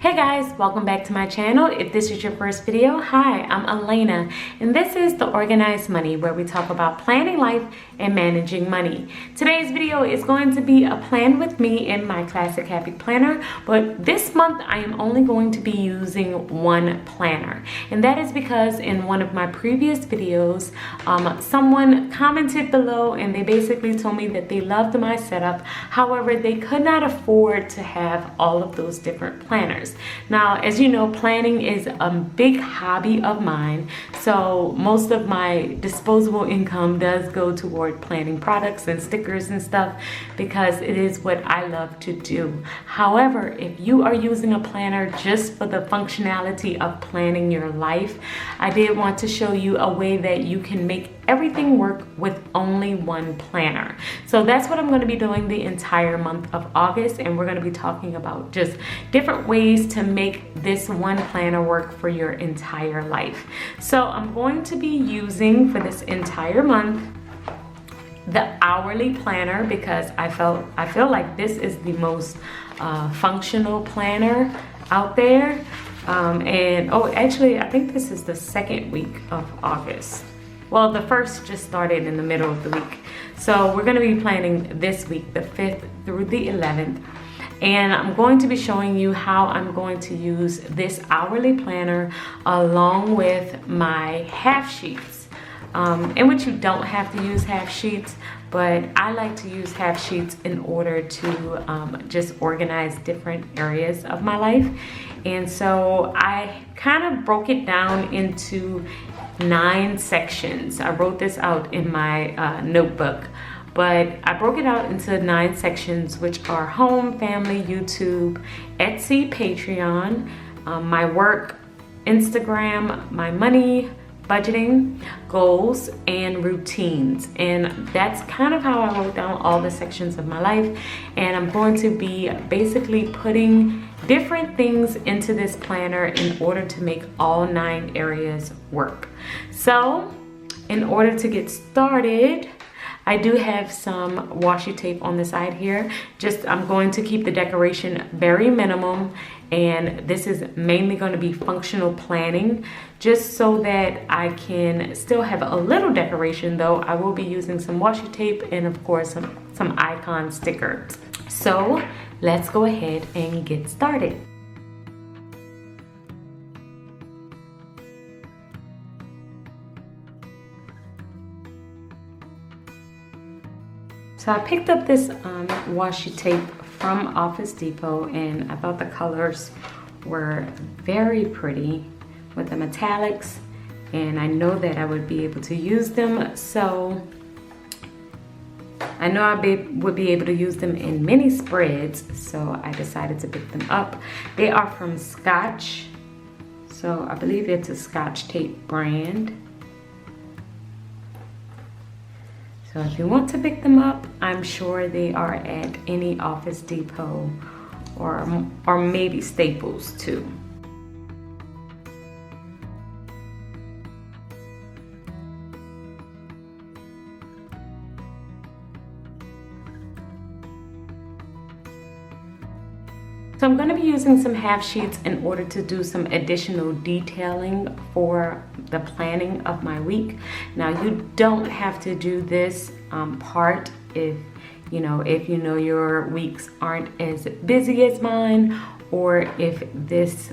Hey guys, welcome back to my channel. If this is your first video, hi, I'm Alaina, and this is The Organized Money, where we talk about planning life and managing money. Today's video is going to be a plan with me in my Classic Happy Planner, but this month I am only going to be using one planner, and that is because in one of my previous videos, someone commented below and they basically told me that they loved my setup. However, they could not afford to have all of those different planners. Now, as you know, planning is a big hobby of mine, so most of my disposable income does go toward planning products and stickers and stuff because it is what I love to do. However, if you are using a planner just for the functionality of planning your life, I did want to show you a way that you can make everything work with only one planner. So that's what I'm going to be doing the entire month of August, and we're going to be talking about just different ways to make this one planner work for your entire life. So I'm going to be using for this entire month the hourly planner because I feel like this is the most functional planner out there. And oh, actually, I think this is the second week of August. Well, the first just started in the middle of the week. So we're going to be planning this week, the 5th through the 11th. And I'm going to be showing you how I'm going to use this hourly planner along with my half sheets, in which you don't have to use half sheets, but I like to use half sheets in order to just organize different areas of my life. And so I kind of broke it down into 9 sections. I wrote this out in my notebook, but I broke it out into 9 sections, which are home, family, YouTube, Etsy, Patreon, my work, Instagram, my money, budgeting, goals, and routines. And that's kind of how I wrote down all the sections of my life. And I'm going to be basically putting different things into this planner in order to make all 9 areas work. So in order to get started, I do have some washi tape on the side here. I'm going to keep the decoration very minimum, and this is mainly going to be functional planning, just so that I can still have a little decoration, though I will be using some washi tape and of course some icon stickers. So let's go ahead and get started. So I picked up this washi tape from Office Depot, and I thought the colors were very pretty with the metallics, and I know that I would be able to use them. So I know I would be able to use them in many spreads, so I decided to pick them up. They are from Scotch, so I believe it's a Scotch tape brand. So if you want to pick them up, I'm sure they are at any Office Depot or maybe Staples too. So I'm going to be using some half sheets in order to do some additional detailing for the planning of my week. Now, you don't have to do this part if you know your weeks aren't as busy as mine, or if this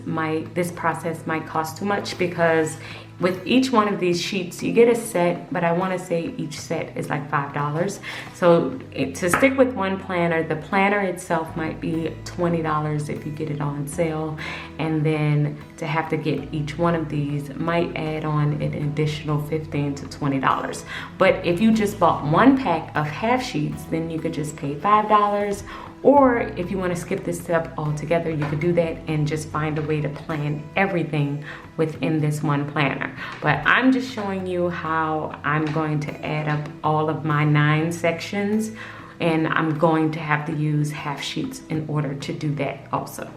process might cost too much, because with each one of these sheets you get a set, but I want to say each set is like $5. So to stick with one planner, the planner itself might be $20 if you get it on sale, and then to have to get each one of these might add on an additional $15 to $20. But if you just bought one pack of half sheets, then you could just pay $5. Or if you want to skip this step altogether, you could do that and just find a way to plan everything within this one planner. But I'm just showing you how I'm going to add up all of my 9 sections, and I'm going to have to use half sheets in order to do that also.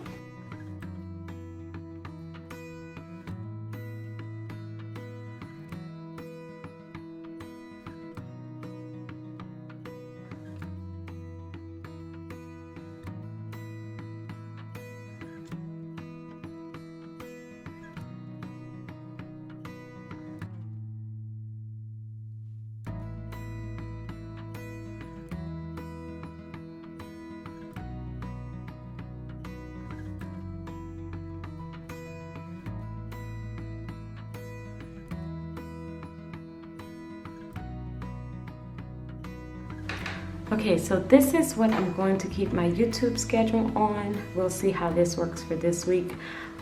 Okay, so this is what I'm going to keep my YouTube schedule on. We'll see how this works for this week.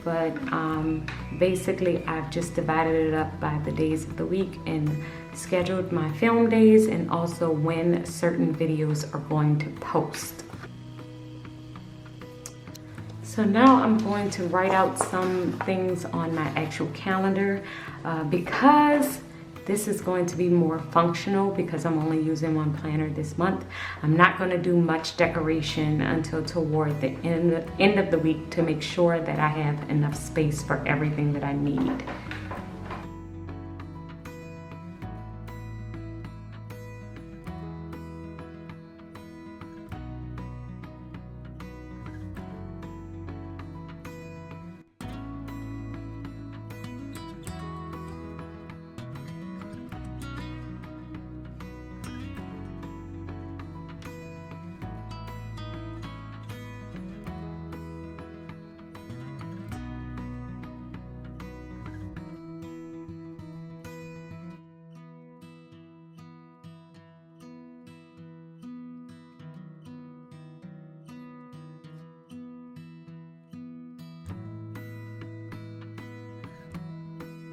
But basically, I've just divided it up by the days of the week and scheduled my film days and also when certain videos are going to post. So now I'm going to write out some things on my actual calendar because this is going to be more functional because I'm only using one planner this month. I'm not going to do much decoration until toward the end of the week to make sure that I have enough space for everything that I need.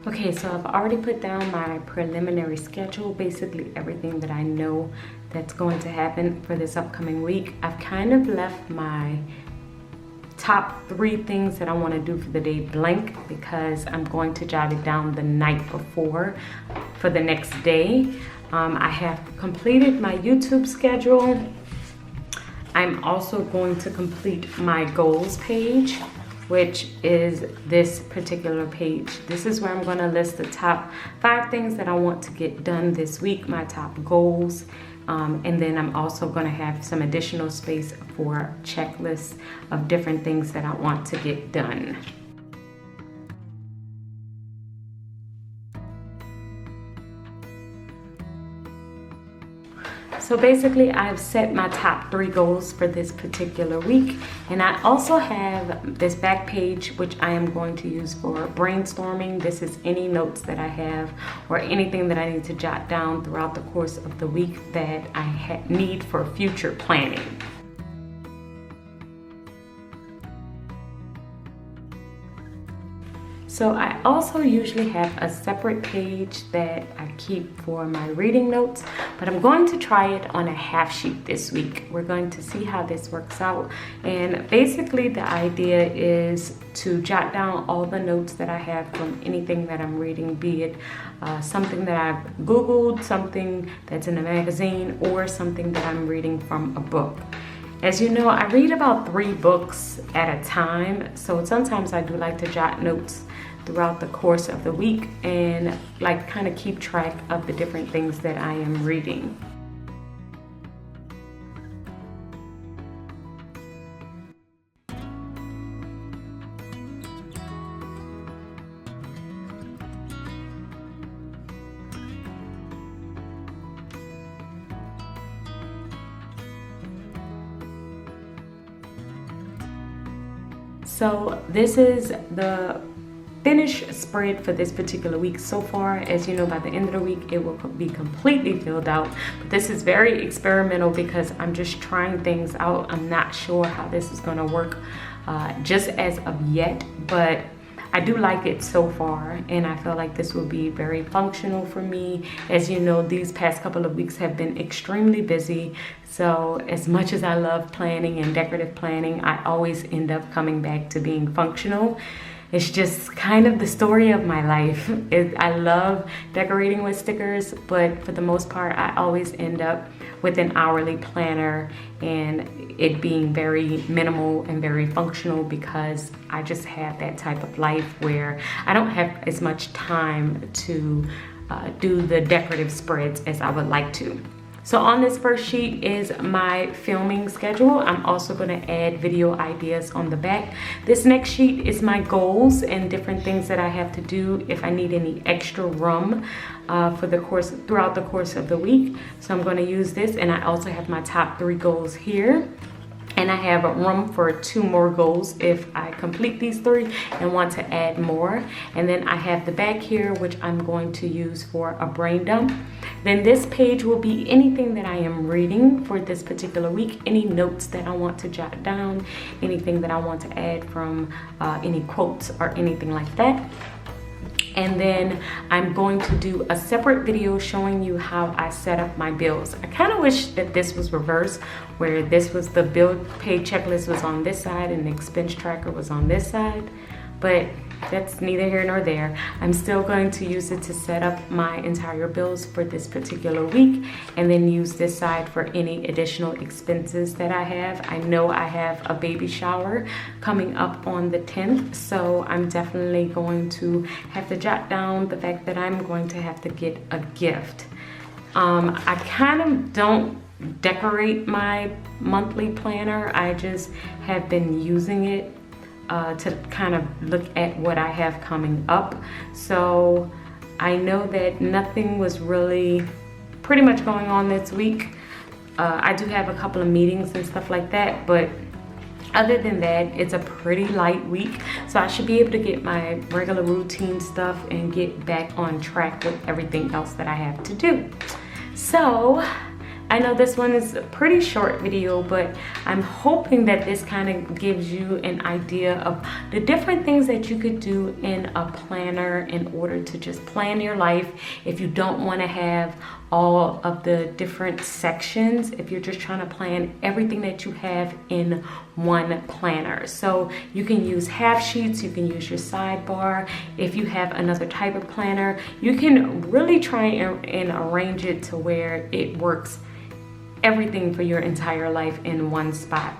Okay, so I've already put down my preliminary schedule, basically everything that I know that's going to happen for this upcoming week. I've kind of left my top 3 things that I want to do for the day blank because I'm going to jot it down the night before for the next day. I have completed my YouTube schedule. I'm also going to complete my goals page, which is this particular page. This is where I'm gonna list the top 5 things that I want to get done this week, my top goals. And then I'm also gonna have some additional space for checklists of different things that I want to get done. So basically, I've set my top 3 goals for this particular week. And I also have this back page, which I am going to use for brainstorming. This is any notes that I have or anything that I need to jot down throughout the course of the week that I need for future planning. So I also usually have a separate page that I keep for my reading notes, but I'm going to try it on a half sheet this week. We're going to see how this works out. And basically the idea is to jot down all the notes that I have from anything that I'm reading, be it something that I've Googled, something that's in a magazine, or something that I'm reading from a book. As you know, I read about 3 books at a time, so sometimes I do like to jot notes throughout the course of the week and like kind of keep track of the different things that I am reading. So this is the finished spread for this particular week so far. As you know, by the end of the week, it will be completely filled out. But this is very experimental because I'm just trying things out. I'm not sure how this is going to work just as of yet, but I do like it so far, and I feel like this will be very functional for me. As you know, these past couple of weeks have been extremely busy. So as much as I love planning and decorative planning, I always end up coming back to being functional. It's just kind of the story of my life. I love decorating with stickers, but for the most part, I always end up with an hourly planner and it being very minimal and very functional because I just have that type of life where I don't have as much time to do the decorative spreads as I would like to. So on this first sheet is my filming schedule. I'm also going to add video ideas on the back. This next sheet is my goals and different things that I have to do if I need any extra room throughout the course of the week. So I'm going to use this, and I also have my top 3 goals here. And I have room for 2 more goals if I complete these 3 and want to add more. And then I have the back here, which I'm going to use for a brain dump. Then this page will be anything that I am reading for this particular week, any notes that I want to jot down, anything that I want to add from any quotes or anything like that. And then I'm going to do a separate video showing you how I set up my bills. I kind of wish that this was reversed, where this was the bill pay checklist was on this side and the expense tracker was on this side, but that's neither here nor there. I'm still going to use it to set up my entire bills for this particular week, and then use this side for any additional expenses that I have. I know I have a baby shower coming up on the 10th, so I'm definitely going to have to jot down the fact that I'm going to have to get a gift. I kind of don't decorate my monthly planner. I just have been using it to kind of look at what I have coming up. So I know that nothing was really pretty much going on this week. I do have a couple of meetings and stuff like that, but other than that, it's a pretty light week. So I should be able to get my regular routine stuff and get back on track with everything else that I have to do. So I know this one is a pretty short video, but I'm hoping that this kind of gives you an idea of the different things that you could do in a planner in order to just plan your life. If you don't want to have all of the different sections, if you're just trying to plan everything that you have in one planner. So you can use half sheets, you can use your sidebar. If you have another type of planner, you can really try and arrange it to where it works everything for your entire life in one spot.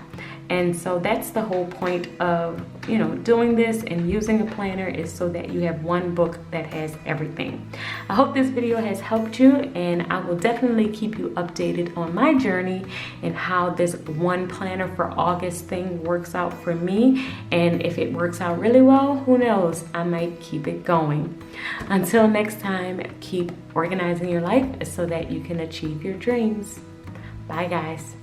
And so that's the whole point of, you know, doing this and using a planner, is so that you have one book that has everything. I hope this video has helped you, and I will definitely keep you updated on my journey and how this one planner for August thing works out for me. And if it works out really well, who knows, I might keep it going. Until next time, keep organizing your life so that you can achieve your dreams. Bye guys.